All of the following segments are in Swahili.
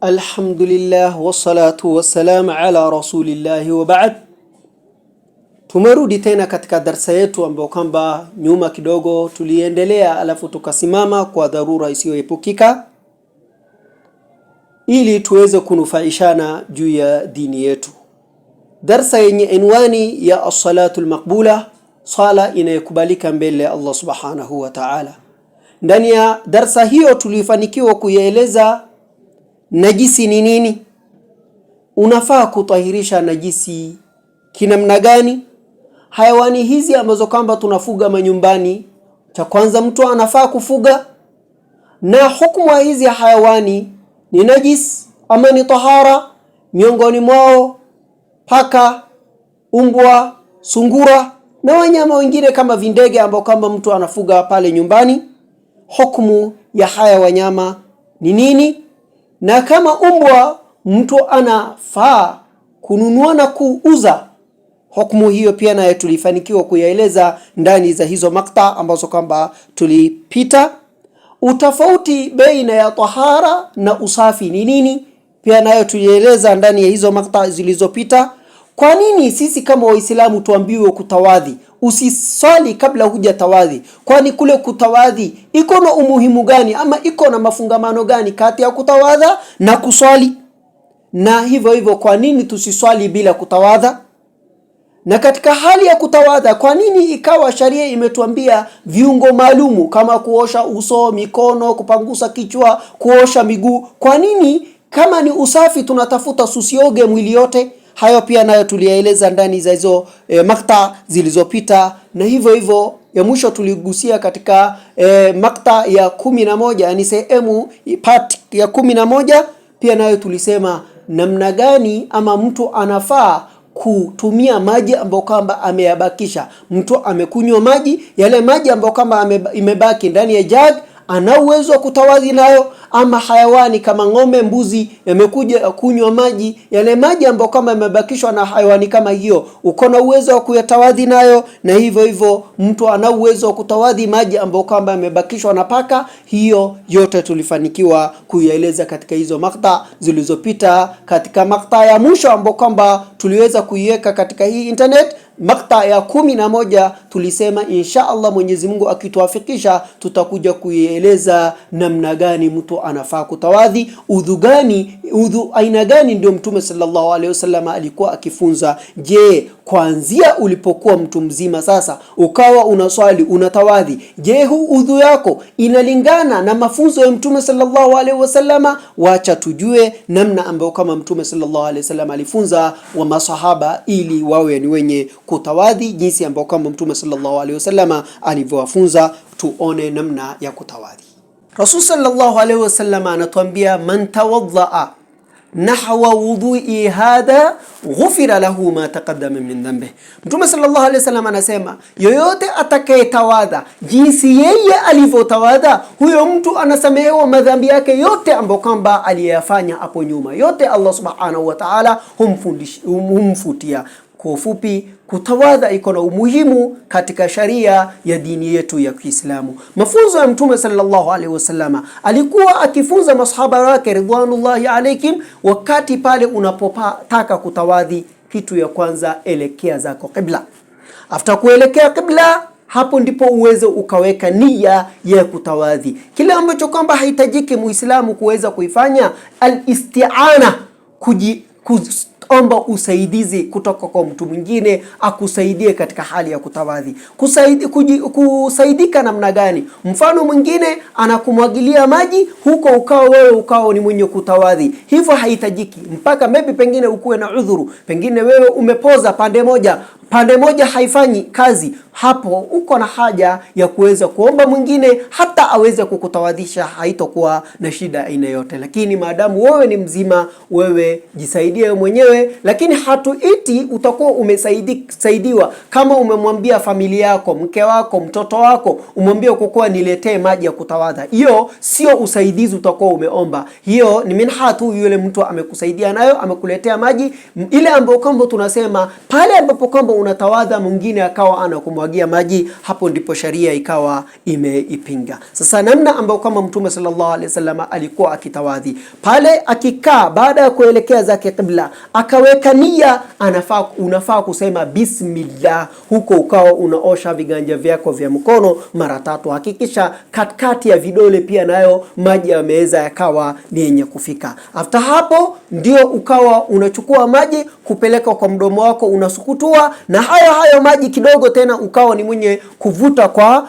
Alhamdulillah wassalatu wassalam ala rasulillahi wa ba'd. Tumerudi tena katika darsa yetu ambayo kwamba nyuma kidogo tuliendelea alafu tukasimama kwa dharura isiyoepukika ili tuweze kunufaishana juu ya dini yetu. Darsa yenye inwani ya as-salatu al-maqbula, sala inayokubalika mbele ya Allah subhanahu wa ta'ala. Ndani ya darsa hiyo tulifanikiwa kuyaeleza najisi ni nini, unafaa kutahirisha najisi kinamna gani, hayawani hizi ambazo kwamba tunafuga manyumbani, cha kwanza mtu anafaa kufuga, na hukumu hizi ya hayawani ni najis ama ni tahara. Miongoni mwao paka, umbwa, sungura na wanyama wengine kama vindege ambao kama mtu anafuga pale nyumbani. Hukumu ya haya wanyama ni nini? Na kama umbwa mtu anafaa kununua na kuuza, hukumu hiyo pia nayo tulifanikiwa kuyaeleza ndani za hizo makta ambazo kwamba tulipita. Utafauti baina ya tahara na usafi ni nini, pia nayo tulieleza ndani ya hizo makta zilizopita. Kwa nini sisi kama Waislamu tuambiwe kutawadhi? Usiswali kabla hujatawadhi. Kwani kule kutawadhi iko na umuhimu gani ama iko na mafungamano gani kati ya kutawadha na kuswali? Na hivyo kwa nini tusiswali bila kutawadha? Na katika hali ya kutawadha, kwa nini ikawa sharia imetuambia viungo maalumu kama kuosha uso, mikono, kupangusa kichwa, kuosha miguu? Kwa nini kama ni usafi tunatafuta susioge mwili yote? Hayo pia nayo tulieleza ndani za hizo makta zilizopita. Na hivyo ya mwisho tuligusia katika makta ya 11, yani sehemu part ya 11, pia nayo tulisema namna gani ama mtu anafaa kutumia maji ambayo kwamba ameyabakisha. Mtu amekunywa maji, yale maji ambayo kwamba imebaki ndani ya jug, ana uwezo wa kutawadhi nayo. Ama hayawani kama ng'ombe, mbuzi yamekuja kunywa maji, yale maji ambayo kama yamebakishwa na hayawani kama hiyo, uko na uwezo wa kuyatawadhi nayo. Na hivyo mtu ana uwezo wa kutawadhi maji ambayo kama yamebakishwa na paka. Hiyo yote tulifanikiwa kuieleza katika hizo makta zilizopita. Katika makta ya mwisho ambayo kwamba tuliweza kuiweka katika hii internet, makta ya 11, tulisema insha Allah Mwenyezi Mungu akituafikisha tutakuja kuieleza namna gani mtu anafaa kutawadhi, udhu aina gani ndio Mtume sallallahu alaihi wasallam alikuwa akifunza. Je, kuanzia ulipokuwa mtu mzima sasa ukawa unaswali unatawadhi, je huu udhu yako inalingana na mafunzo ya Mtume sallallahu alaihi wasallam? Wacha tujue namna ambayo kama Mtume sallallahu alaihi wasallam alifunza wa masahaba ili wawe ni wenye kutawadhi jinsi ambayo kama Mtume sallallahu alaihi wasallam alivyowafunza. Tuone namna ya kutawadhi. Rasul sallallahu alaihi wasallam anatuambia, man tawaddaa nahwa wudhu'i hadha ghufira lahu ma taqaddama min dhanbi. Mtume sallallahu alaihi wasallam anasema, yoyote atakayetawadha jinsi yeye alivyotawadha, huyo mtu anasamehewa madhambi yake yote ambayo kwamba aliyafanya hapo nyuma. Yote Allah subhanahu wa ta'ala humfutia. Kwa ufupi, kutawadha iko na umuhimu katika sharia ya dini yetu ya Kiislamu. Mafunzo ya Mtume sallallahu alaihi wasallam, alikuwa akifunza masahaba wake ridwanullahi alaihim, wakati pale unapotaka kutawadhi, kitu ya kwanza elekea zako qibla. After kuelekea qibla, hapo ndipo uweze ukaweka nia ya kutawadhi. Kile ambacho kwamba haitajiki Muislamu kuweza kuifanya al-isti'ana, omba usaidizi kutoka kwa mtu mwingine akusaidie katika hali ya kutawadhi. Kusaidika namna gani? Mfano mwingine anakumwagilia maji huko, ukao ni mwenye kutawadhi, hivyo haitajiki mpaka maybe pengine ukuwe na udhuru, pengine wewe umepoza pande moja haifanyi kazi. Hapo uko na haja ya kuweza kuomba mwingine hata aweze kukutawadhisha, haitokuwa na shida aina yote. Lakini maadamu wewe ni mzima, wewe jisaidie mwenyewe. Lakini hatuiti utakuwa umesaidiwa kama umemwambia familia yako, mke wako, mtoto wako, umwambie kwa niletee maji ya kutawadha. Hiyo sio usaidizi utakuwa umeomba. Hiyo ni minha tu, yule mtu amekusaidia nayo, amekuletea maji ile ambayo kwamba tunasema pale ambapo kwamba unatawadha mwingine akawa anakumwa kumwagia maji, hapo ndipo sharia ikawa imeipinga. Sasa namna ambayo kama Mtume sallallahu alaihi wasallam alikuwa akitawadhi, pale akikaa baada ya kuelekea zake qibla, akaweka nia, unafaa kusema bismillah, huko ukawa unaosha viganja vyako vya mkono mara 3. Hakikisha katikati ya vidole pia nayo maji yameweza yakawa ni yenye kufika. After hapo ndio ukawa unachukua maji kupeleka kwa mdomo wako, unasukutua, na hayo maji kidogo tena ukawa ni mwenye kuvuta kwa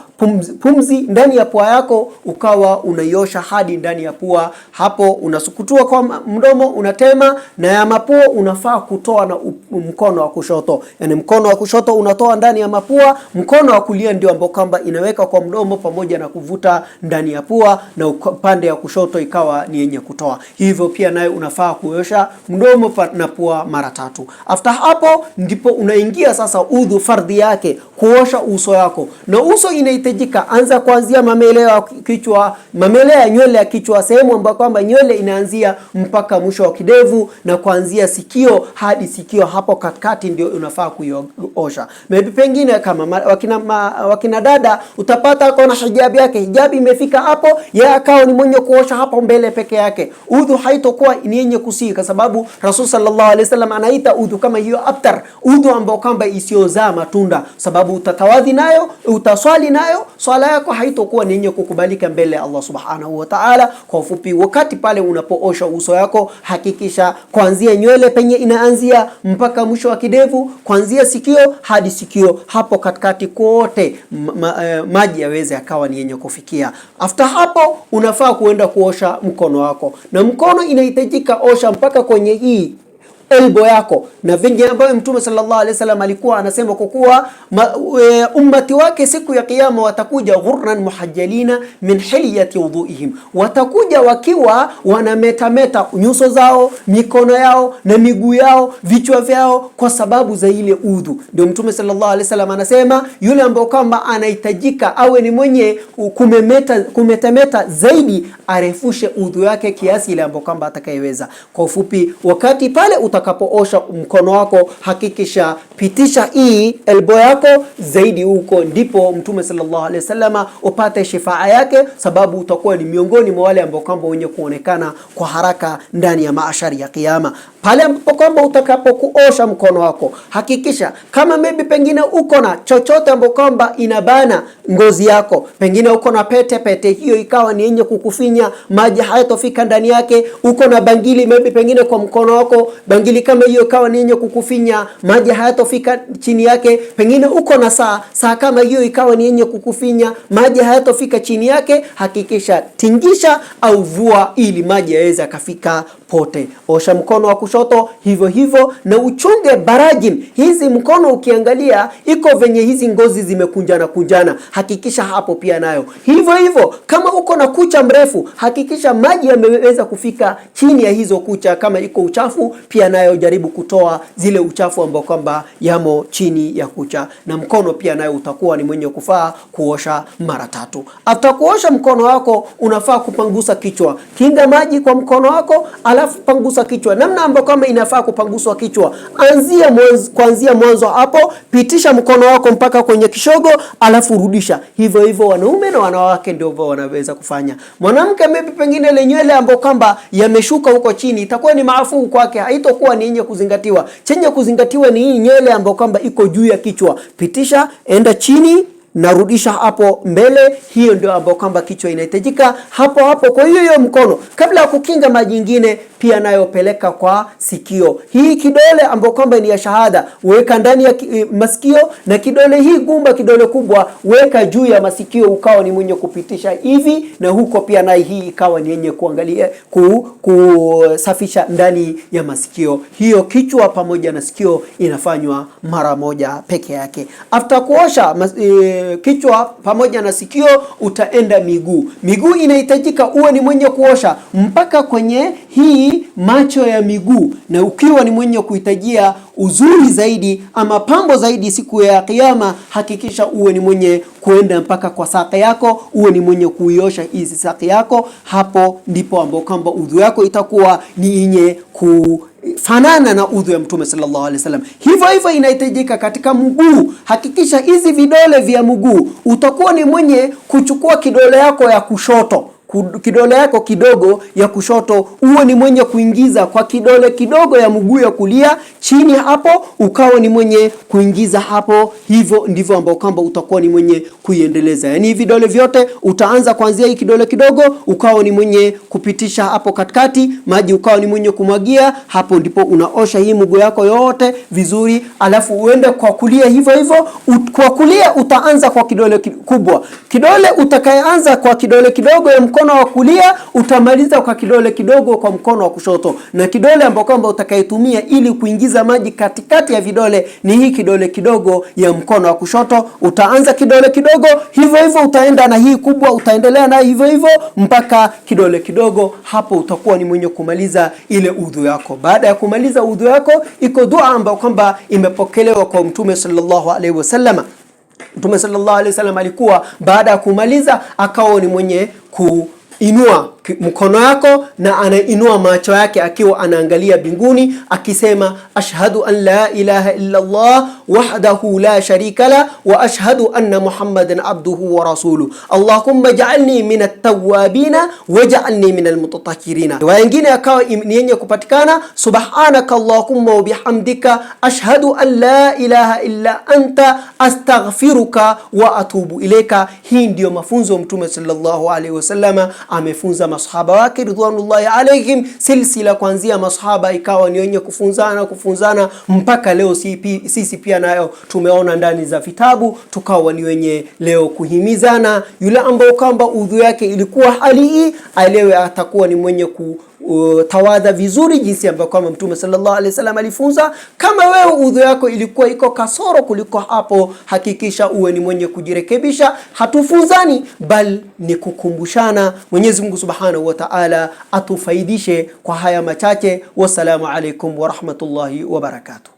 pumzi ndani ya pua yako, ukawa unaiosha hadi ndani ya pua. Hapo unasukutua kwa mdomo, unatema, na ya mapua unafaa kutoa na mkono wa kushoto. Yani mkono wa kushoto unatoa ndani ya mapua, mkono wa kulia ndio ambao kwamba inaweka kwa mdomo pamoja na kuvuta ndani ya pua, na upande ya kushoto ikawa ni yenye kutoa. Hivyo pia nayo unafaa kuosha mdomo na pua mara 3. After hapo ndipo unaingia sasa udhu fardhi yake, kuosha uso yako. Na uso inahitajika anza kuanzia mameleo ya kichwa, mameleo ya nywele ya kichwa, sehemu ambapo kwamba nywele inaanzia mpaka mwisho wa kidevu, na kuanzia sikio hadi sikio, hapo katikati ndio unafaa kuosha. Maybe pengine kama wakina dada utapata kuna hijabu yake, hijabu imefika hapo, yeye akao ni mwenye kuosha hapo mbele peke yake, udhu haitokuwa ni yenye kusii, kwa sababu Rasul sallallahu alaihi wasallam anaita udhu kama hiyo abtar, udhu ambao kwamba isiozaa matunda, sababu utatawadhi nayo, utaswali nayo, swala yako haitokuwa ni yenye kukubalika mbele Allah subhanahu wa ta'ala. Kwa ufupi, wakati pale unapoosha uso yako, hakikisha kuanzia nywele penye inaanzia mpaka mwisho wa kidevu, kuanzia sikio hadi sikio, hapo katikati kote maji yaweze akawa ni yenye kufikia. After hapo unafaa kuenda kuosha mkono wako, na mkono inahitajika osha mpaka kwenye hii elbow yako, na vingi ambayo Mtume sallallahu alaihi wasallam alikuwa anasema kwa kuwa ummati wake siku ya kiyama watakuja ghurran muhajjalina min hilyati wudu'ihim, watakuja wakiwa wanametameta nyuso zao, mikono yao na miguu yao, vichwa vyao, kwa sababu za ile udhu. Ndio Mtume sallallahu alaihi wasallam anasema yule ambaye kama anahitajika awe ni mwenye kumetameta zaidi, arefushe udhu yake kiasi ile ambayo kama atakayeweza. Kwa ufupi, wakati pale utakapoosha mkono wako, hakikisha pitisha hii elbow yako zaidi huko, ndipo Mtume sallallahu alaihi wasallam upate shifaa yake, sababu utakuwa ni miongoni mwa wale ambao kwamba wenye kuonekana kwa haraka ndani ya maashari ya kiyama. Pale ambapo kwamba utakapokuosha mkono wako, hakikisha kama maybe pengine uko na chochote ambapo kwamba inabana ngozi yako, pengine uko na pete hiyo ikawa ni yenye kukufinya, maji hayatofika ndani yake, uko na bangili maybe pengine kwa mkono wako, bangili kama hiyo ikawa ni yenye kukufinya, maji hayatofika chini yake, pengine uko na saa kama hiyo ikawa ni yenye kukufinya, maji hayatofika chini yake, hakikisha tingisha au vua ili maji yaweze kufika pote. Osha mkono wa kushoto hivyo hivyo, na uchunge barajin hizi. Mkono ukiangalia iko venye hizi ngozi zimekunjana, hakikisha hapo pia nayo hivyo hivyo. Kama uko na kucha mrefu, hakikisha maji yameweza kufika chini ya hizo kucha. Kama iko uchafu pia nayo jaribu kutoa zile uchafu ambao kwamba yamo chini ya kucha, na mkono pia nayo utakuwa ni mwenye kufaa kuosha mara 3. After kuosha mkono wako, unafaa kupangusa kichwa. Kinga maji kwa mkono wako, alafu pangusa kichwa. Namna ambayo kama inafaa kupanguswa kichwa, kuanzia mwanzo hapo, pitisha mkono wako mpaka kwenye kishogo, alafu rudisha. Hivyo hivyo wanaume na wanawake ndio wanaweza kufanya. Mwanamke maybe pengine ile nywele ambayo kwamba yameshuka huko chini, itakuwa ni maafu kwake, haitokuwa ni yenye kuzingatiwa. Chenye kuzingatiwa ni hii nywele ambayo kwamba iko juu ya kichwa. Pitisha, enda chini, narudisha hapo mbele. Hiyo ndio ambayo kwamba kichwa inahitajika hapo. Kwa hiyo mkono, kabla ya kukinga maji nyingine, pia nayo peleka kwa sikio. Hii kidole ambayo kwamba ni ya shahada, weka ndani ya masikio, na kidole hii gumba, kidole kubwa, weka juu ya masikio, ukawa ni mwenye kupitisha hivi, na huko pia nayo hii ikawa ni yenye kuangalia kusafisha ndani ya masikio. Hiyo kichwa pamoja na sikio inafanywa mara moja peke yake. After kuosha kichwa pamoja na sikio, utaenda miguu. Miguu inahitajika uwe ni mwenye kuosha mpaka kwenye hii macho ya miguu, na ukiwa ni mwenye kuhitajia uzuri zaidi ama pambo zaidi siku ya Kiyama, hakikisha uwe ni mwenye kuenda mpaka kwa saka yako, uwe ni mwenye kuiosha hizi saka yako. Hapo ndipo ambapo kwamba udhu yako itakuwa ni yenye kufanana na udhu ya Mtume sallallahu alaihi wasallam. Hivyo inahitajika katika mguu. Hakikisha hizi vidole vya mguu utakuwa ni mwenye kuchukua kidole yako ya kushoto, kidole yako kidogo ya kushoto uwe ni mwenye kuingiza kwa kidole kidogo ya mguu ya kulia chini hapo, ukawa ni mwenye kuingiza hapo. Hivyo ndivyo ambao kwamba utakuwa ni mwenye kuiendeleza. Yani vidole vyote utaanza kuanzia hii kidole kidogo, ukawa ni mwenye kupitisha hapo katikati, maji ukawa ni mwenye kumwagia hapo, ndipo unaosha hii mguu yako yote vizuri. Alafu uende kwa kulia hivyo. Kwa kulia utaanza kwa kidole kubwa. Kidole utakayeanza kwa kidole kidogo ya mkono wa kulia utamaliza kwa kidole kidogo kwa mkono wa kushoto, na kidole ambao kwamba utakayetumia ili kuingiza maji katikati ya vidole ni hii kidole kidogo ya mkono wa kushoto. Utaanza kidole kidogo hivyo, utaenda na hii kubwa, utaendelea na hivyo mpaka kidole kidogo. Hapo utakuwa ni mwenye kumaliza ile udhu yako. Baada ya kumaliza udhu yako, iko dua ambayo kwamba imepokelewa kwa Mtume sallallahu alaihi wasallam. Mtume sallallahu alaihi wasallam alikuwa baada ya kumaliza akawa ni mwenye kuinua mkono yako na anainua macho yake akiwa anaangalia mbinguni akisema, ashhadu an la ilaha illa Allah wahdahu la sharika la wa ashhadu anna Muhammadan abduhu wa rasuluhu Allahumma ja'alni minat tawwabina waj'alni minal mutatahhirina. Wa wengine akawa ni yenye kupatikana, subhanaka Allahumma wa bihamdika ashhadu an la ilaha illa anta astaghfiruka wa atubu ilaika. Hii ndio mafunzo ya Mtume sallallahu alaihi wasallam amefunza masahaba wake ridwanullahi alaihim. Silsila kuanzia masahaba ikawa ni wenye kufunzana mpaka leo. Sisi pia nayo tumeona ndani za vitabu, tukawa ni wenye leo kuhimizana. Yule ambao kwamba udhu yake ilikuwa hali hii, aelewe atakuwa ni mwenye tawadha vizuri jinsi ambavyo kama Mtume sallallahu alaihi wasallam alifunza. Kama wewe udhu yako ilikuwa iko kasoro kuliko hapo, hakikisha uwe ni mwenye kujirekebisha. Hatufunzani bal ni kukumbushana. Mwenyezi Mungu Subhanahu wa Ta'ala atufaidishe kwa haya machache. Wassalamu alaikum wa rahmatullahi wa barakatuh.